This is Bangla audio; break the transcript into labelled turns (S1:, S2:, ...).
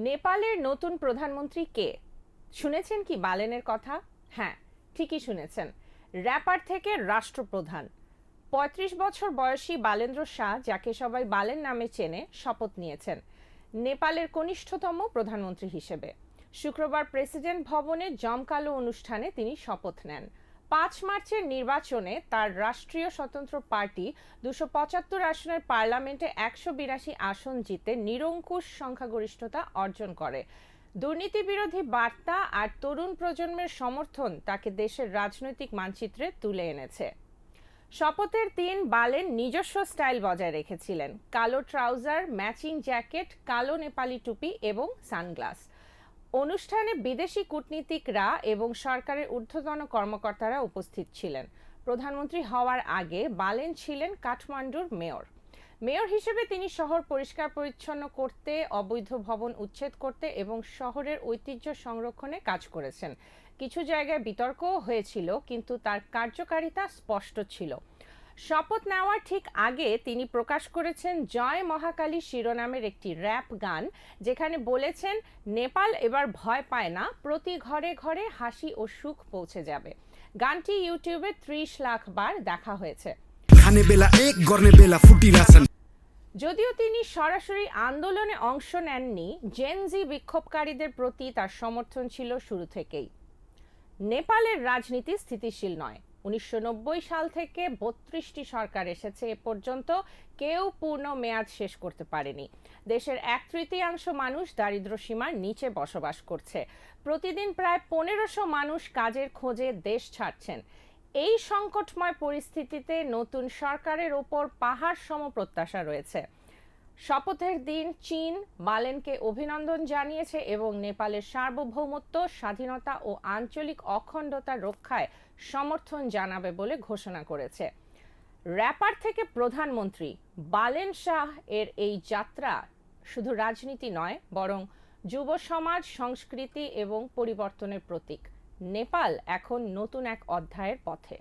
S1: নেপালের নতুন প্রধানমন্ত্রী কে? শুনেছেন কি বালেনের কথা? হ্যাঁ, ঠিকই শুনেছেন। র্যাপার থেকে রাষ্ট্রপ্রধান। ৩৫ বছর বয়সী বালেন্দ্র শাহ, যাকে সবাই বালেন নামে চেনে, শপথ নিয়েছেন নেপালের কনিষ্ঠতম প্রধানমন্ত্রী হিসেবে। শুক্রবার প্রেসিডেন্ট ভবনে জমকালো অনুষ্ঠানে তিনি শপথ নেন। ৫ মার্চের নির্বাচনে তার রাষ্ট্রীয় স্বতন্ত্র পার্টি ২৭৫ আসনের পার্লামেন্টে ১৮২ আসন জিতে নিরঙ্কুশ সংখ্যাগরিষ্ঠতা অর্জন করে। দুর্নীতি বিরোধী বার্তা আর তরুণ প্রজন্মের সমর্থন তাকে দেশের রাজনৈতিক মানচিত্রে তুলে এনেছে। শপথের দিন বালেন নিজস্ব স্টাইল বজায় রেখেছিলেন। কালো ট্রাউজার, ম্যাচিং জ্যাকেট, কালো নেপালি টুপি এবং সানগ্লাস। অনুষ্ঠানে বিদেশি কূটনীতিকরা এবং সরকারের ঊর্ধ্বতন কর্মকর্তারা উপস্থিত ছিলেন। প্রধানমন্ত্রী হওয়ার আগে বালেন ছিলেন কাঠমান্ডুর মেয়র। মেয়র হিসেবে তিনি শহর পরিষ্কার পরিচ্ছন্ন করতে, অবৈধ ভবন উচ্ছেদ করতে এবং শহরের ঐতিহ্য সংরক্ষণে কাজ করেছেন। কিছু জায়গায় বিতর্কও হয়েছিল, কিন্তু তার কার্যকারিতা স্পষ্ট ছিল। শপথ নেওয়ার ঠিক আগে তিনি প্রকাশ করেছেন জয় মহাকালী শিরোনামের একটি র্যাপ গান, যেখানে বলেছেন নেপাল এবার ভয় পায় না, প্রতি ঘরে ঘরে হাসি ও সুখ পৌঁছে যাবে। গানটি ইউটিউবে ৩০ লাখ বার দেখা হয়েছে। যদিও তিনি সরাসরি আন্দোলনে অংশ নেননি, জেনজি বিক্ষোভকারীদের প্রতি তার সমর্থন ছিল শুরু থেকেই। নেপালের রাজনীতি স্থিতিশীল নয়। ১৯৯০ সাল থেকে ৩২টি সরকার এসেছে, এ পর্যন্ত কেউ পূর্ণ মেয়াদ শেষ করতে পারেনি। দেশের ১/৩ মানুষ দারিদ্র্য সীমার নিচে বসবাস করছে। প্রতিদিন প্রায় ১৫০০ মানুষ কাজের খোঁজে দেশ ছাড়ছেন। এই সংকটময় পরিস্থিতিতে নতুন সরকারের ওপর পাহাড় সম প্রত্যাশা রয়েছে। শপথের দিন চীন বালেনকে অভিনন্দন জানিয়েছে এবং নেপালের সার্বভৌমত্ব, স্বাধীনতা ও আঞ্চলিক অখণ্ডতা রক্ষায় সমর্থন জানাবে বলে ঘোষণা করেছে। র্যাপার থেকে প্রধানমন্ত্রী বালেন শাহ এর এই যাত্রা শুধু রাজনীতি নয়, বরং যুব সমাজ, সংস্কৃতি এবং পরিবর্তনের প্রতীক। নেপাল এখন নতুন এক অধ্যায়ের পথে।